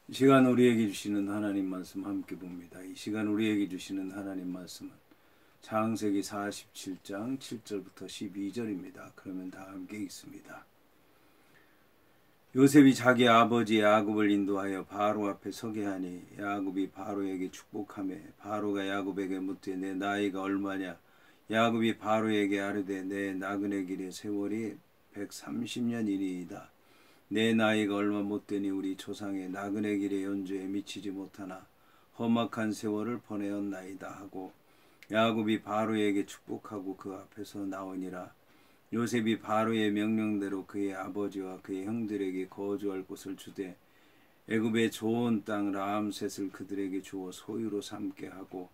이 시간 우리에게 주시는 하나님 말씀 함께 봅니다. 이 시간 우리에게 주시는 하나님 말씀은 창세기 47장 7절부터 12절입니다. 그러면 다 함께 읽습니다. 요셉이 자기 아버지 야곱을 인도하여 바로 앞에 서게 하니 야곱이 바로에게 축복하며 바로가 야곱에게 묻되 내 나이가 얼마냐. 야곱이 바로에게 아뢰되 내 나그네 길의 세월이 130년이니이다. 내 나이가 얼마 못되니 우리 조상의 나그네 길의 연주에 미치지 못하나 험악한 세월을 보내었나이다 하고 야곱이 바로에게 축복하고 그 앞에서 나오니라. 요셉이 바로의 명령대로 그의 아버지와 그의 형들에게 거주할 곳을 주되 애굽의 좋은 땅 라암셋을 그들에게 주어 소유로 삼게 하고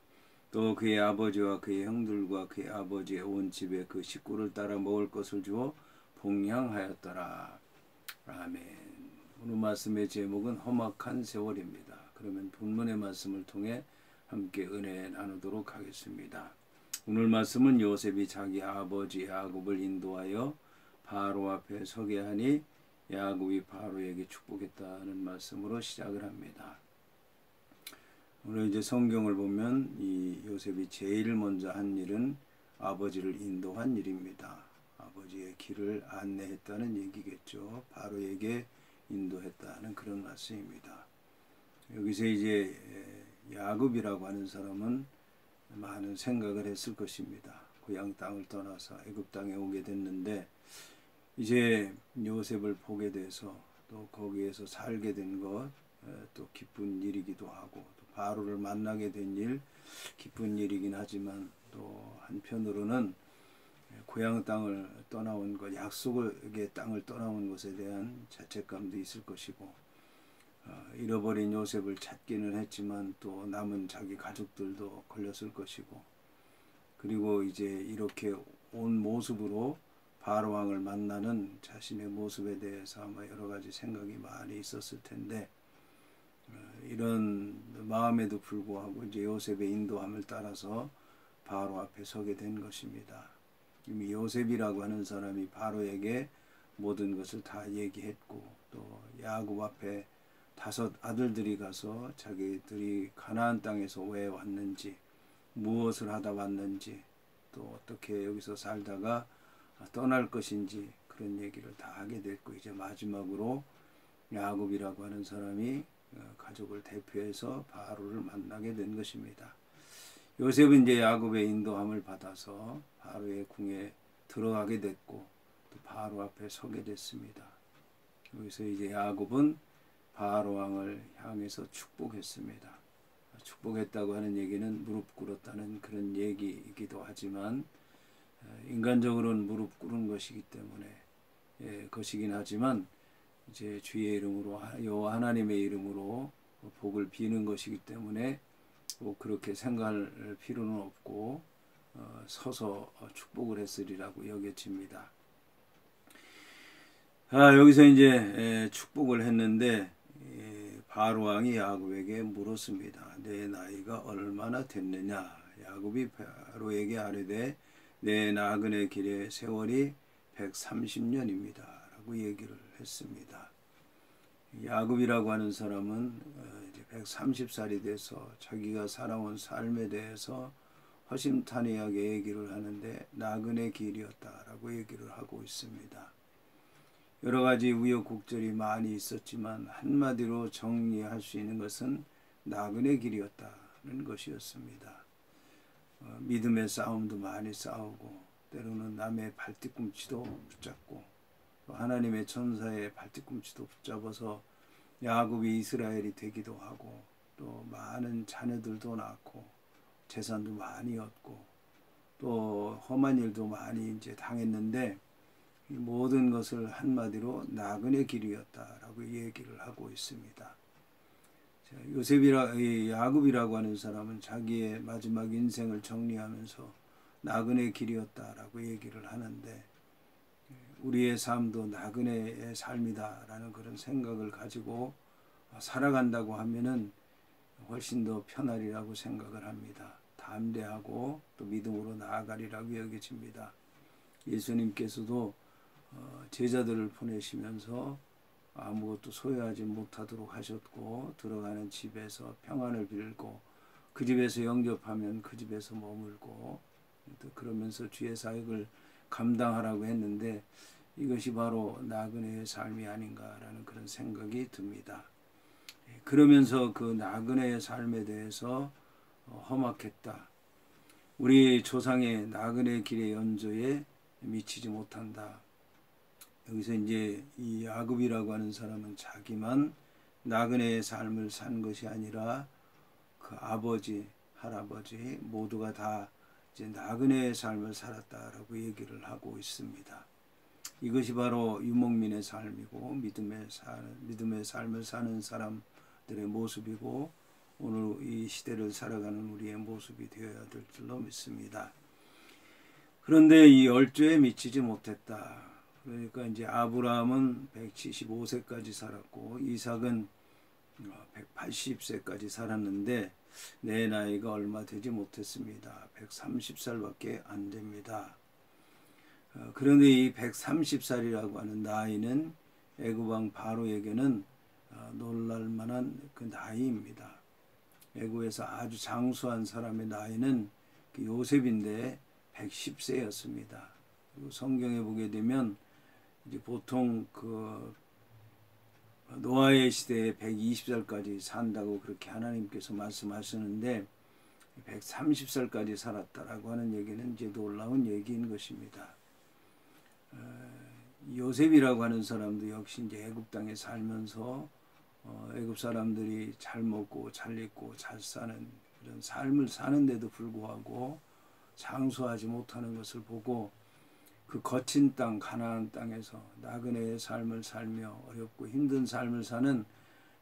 또 그의 아버지와 그의 형들과 그의 아버지의 온 집에 그 식구를 따라 먹을 것을 주어 봉양하였더라. 아멘. 오늘 말씀의 제목은 험악한 세월입니다. 그러면 본문의 말씀을 통해 함께 은혜 나누도록 하겠습니다. 오늘 말씀은 요셉이 자기 아버지 야곱을 인도하여 바로 앞에 서게 하니 야곱이 바로에게 축복했다는 말씀으로 시작을 합니다. 오늘 이제 성경을 보면 이 요셉이 제일 먼저 한 일은 아버지를 인도한 일입니다. 아버지의 길을 안내했다는 얘기겠죠. 바로에게 인도했다는 그런 말씀입니다. 여기서 이제 야곱이라고 하는 사람은 많은 생각을 했을 것입니다. 고향 땅을 떠나서 애굽 땅에 오게 됐는데 이제 요셉을 보게 돼서 또 거기에서 살게 된 것 또 기쁜 일이기도 하고 또 바로를 만나게 된 일 기쁜 일이긴 하지만 또 한편으로는 고향 땅을 떠나온 것, 약속의 땅을 떠나온 것에 대한 자책감도 있을 것이고 잃어버린 요셉을 찾기는 했지만 또 남은 자기 가족들도 걸렸을 것이고 그리고 이제 이렇게 온 모습으로 바로 왕을 만나는 자신의 모습에 대해서 아마 여러 가지 생각이 많이 있었을 텐데 이런 마음에도 불구하고 이제 요셉의 인도함을 따라서 바로 앞에 서게 된 것입니다. 이미 요셉이라고 하는 사람이 바로에게 모든 것을 다 얘기했고 또 야곱 앞에 5 아들들이 가서 자기들이 가나안 땅에서 왜 왔는지 무엇을 하다 왔는지 또 어떻게 여기서 살다가 떠날 것인지 그런 얘기를 다 하게 됐고 이제 마지막으로 야곱이라고 하는 사람이 가족을 대표해서 바로를 만나게 된 것입니다. 요셉은 이제 야곱의 인도함을 받아서 바로의 궁에 들어가게 됐고 또 바로 앞에 서게 됐습니다. 여기서 이제 야곱은 바로 왕을 향해서 축복했습니다. 축복했다고 하는 얘기는 무릎 꿇었다는 그런 얘기이기도 하지만 인간적으로는 무릎 꿇은 것이기 때문에 것이긴 하지만 이제 주의 이름으로 여호와 하나님의 이름으로 복을 비는 것이기 때문에 꼭 그렇게 생각할 필요는 없고 서서 축복을 했으리라고 여겨집니다. 여기서 이제 축복을 했는데 바로 왕이 야곱에게 물었습니다. 내 나이가 얼마나 됐느냐. 야곱이 바로에게 아뢰되 내 나그네 길의 세월이 130년입니다. 라고 얘기를 했습니다. 야곱이라고 하는 사람은 이제 130살이 돼서 자기가 살아온 삶에 대해서 허심탄회하게 얘기를 하는데 나그네 길이었다라고 얘기를 하고 있습니다. 여러 가지 우여곡절이 많이 있었지만 한마디로 정리할 수 있는 것은 나그네 길이었다는 것이었습니다. 믿음의 싸움도 많이 싸우고 때로는 남의 발뒤꿈치도 붙잡고 또 하나님의 천사의 발뒤꿈치도 붙잡아서 야곱이 이스라엘이 되기도 하고 또 많은 자녀들도 낳고 재산도 많이 얻고 또 험한 일도 많이 이제 당했는데 이 모든 것을 한마디로 나그네 길이었다라고 얘기를 하고 있습니다. 야곱이라고 하는 사람은 자기의 마지막 인생을 정리하면서 나그네 길이었다라고 얘기를 하는데 우리의 삶도 나그네의 삶이다라는 그런 생각을 가지고 살아간다고 하면은 훨씬 더 편하리라고 생각을 합니다. 담대하고 또 믿음으로 나아가리라고 여겨집니다. 예수님께서도 제자들을 보내시면서 아무것도 소유하지 못하도록 하셨고 들어가는 집에서 평안을 빌고 그 집에서 영접하면 그 집에서 머물고 그러면서 주의 사역을 감당하라고 했는데 이것이 바로 나그네의 삶이 아닌가라는 그런 생각이 듭니다. 그러면서 그 나그네의 삶에 대해서 험악했다. 우리 조상의 나그네 길의 연조에 미치지 못한다. 여기서 이제 이 야곱이라고 하는 사람은 자기만 나그네의 삶을 산 것이 아니라 그 아버지, 할아버지 모두가 다 이제 나그네의 삶을 살았다라고 얘기를 하고 있습니다. 이것이 바로 유목민의 삶이고 믿음의 삶을 사는 사람들의 모습이고 오늘 이 시대를 살아가는 우리의 모습이 되어야 될 줄로 믿습니다. 그런데 이 열조에 미치지 못했다. 그러니까 이제 아브라함은 175세까지 살았고 이삭은 180세까지 살았는데 내 나이가 얼마 되지 못했습니다. 130살밖에 안 됩니다. 그런데 이 130살이라고 하는 나이는 애굽왕 바로에게는 놀랄만한 그 나이입니다. 애굽에서 아주 장수한 사람의 나이는 요셉인데 110세였습니다. 그리고 성경에 보게 되면 이제 보통 그 노아의 시대에 120살까지 산다고 그렇게 하나님께서 말씀하시는데 130살까지 살았다라고 하는 얘기는 이제 놀라운 얘기인 것입니다. 요셉이라고 하는 사람도 역시 이제 애굽 땅에 살면서 애굽 사람들이 잘 먹고 잘 입고 잘 사는 그런 삶을 사는데도 불구하고 장수하지 못하는 것을 보고 그 거친 땅 가나안 땅에서 나그네의 삶을 살며 어렵고 힘든 삶을 사는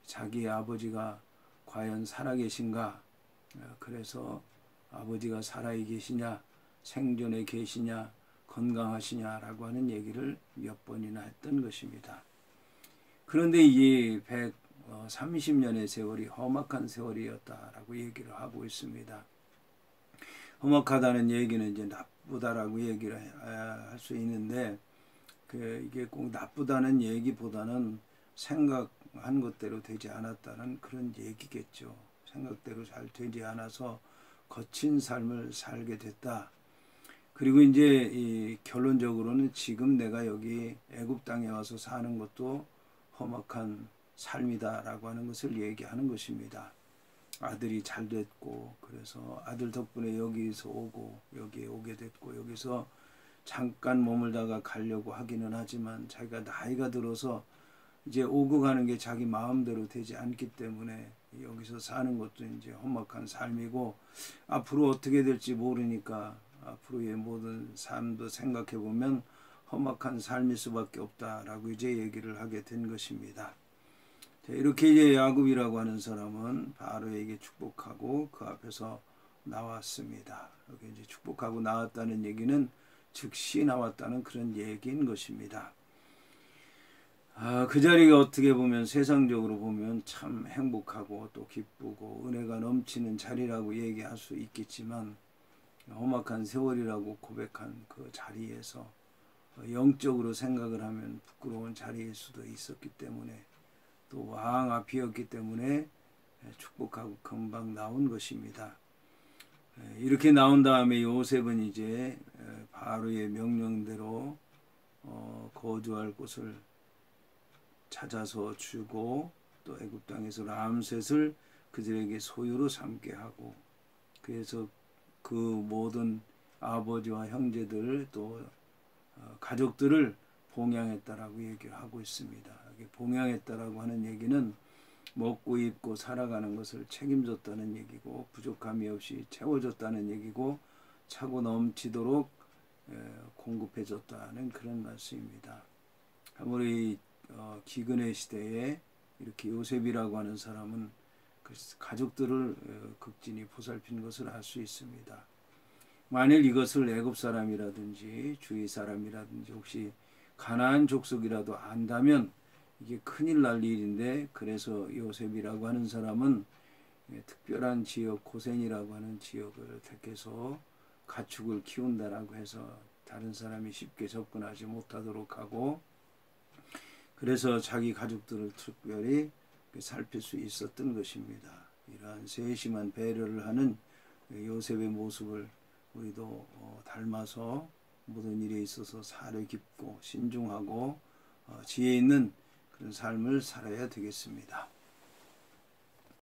자기의 아버지가 과연 살아계신가? 그래서 아버지가 살아계시냐 생존에 계시냐 건강하시냐라고 하는 얘기를 몇 번이나 했던 것입니다. 그런데 이 130년의 세월이 험악한 세월이었다라고 얘기를 하고 있습니다. 험악하다는 얘기는 이제 나쁘다라고 얘기를 할 수 있는데 이게 꼭 나쁘다는 얘기보다는 생각한 것대로 되지 않았다는 그런 얘기겠죠. 생각대로 잘 되지 않아서 거친 삶을 살게 됐다. 그리고 이제 이 결론적으로는 지금 내가 여기 애굽 땅에 와서 사는 것도 험악한 삶이다라고 하는 것을 얘기하는 것입니다. 아들이 잘 됐고 그래서 아들 덕분에 여기서 오고 여기에 오게 됐고 여기서 잠깐 머물다가 가려고 하기는 하지만 자기가 나이가 들어서 이제 오고 가는 게 자기 마음대로 되지 않기 때문에 여기서 사는 것도 이제 험악한 삶이고 앞으로 어떻게 될지 모르니까 앞으로의 모든 삶도 생각해 보면 험악한 삶일 수밖에 없다라고 이제 얘기를 하게 된 것입니다. 이렇게 이제 야곱이라고 하는 사람은 바로에게 축복하고 그 앞에서 나왔습니다. 여기 이제 축복하고 나왔다는 얘기는 즉시 나왔다는 그런 얘기인 것입니다. 그 자리가 어떻게 보면 세상적으로 보면 참 행복하고 또 기쁘고 은혜가 넘치는 자리라고 얘기할 수 있겠지만 험악한 세월이라고 고백한 그 자리에서 영적으로 생각을 하면 부끄러운 자리일 수도 있었기 때문에 또 왕 앞이었기 때문에 축복하고 금방 나온 것입니다. 이렇게 나온 다음에 요셉은 이제 바로의 명령대로 거주할 곳을 찾아서 주고 또 애굽 땅에서 람셋을 그들에게 소유로 삼게 하고 그래서 그 모든 아버지와 형제들 또 가족들을 봉양했다라고 얘기를 하고 있습니다. 봉양했다라고 하는 얘기는 먹고 입고 살아가는 것을 책임졌다는 얘기고 부족함이 없이 채워줬다는 얘기고 차고 넘치도록 공급해줬다는 그런 말씀입니다. 아무리 기근의 시대에 이렇게 요셉이라고 하는 사람은 그 가족들을 극진히 보살핀 것을 알 수 있습니다. 만일 이것을 애굽 사람이라든지 주위 사람이라든지 혹시 가나안 족속이라도 안다면 이게 큰일 날 일인데 그래서 요셉이라고 하는 사람은 특별한 지역 고센이라고 하는 지역을 택해서 가축을 키운다라고 해서 다른 사람이 쉽게 접근하지 못하도록 하고 그래서 자기 가족들을 특별히 살필 수 있었던 것입니다. 이러한 세심한 배려를 하는 요셉의 모습을 우리도 닮아서 모든 일에 있어서 사려 깊고 신중하고 지혜 있는 그런 삶을 살아야 되겠습니다.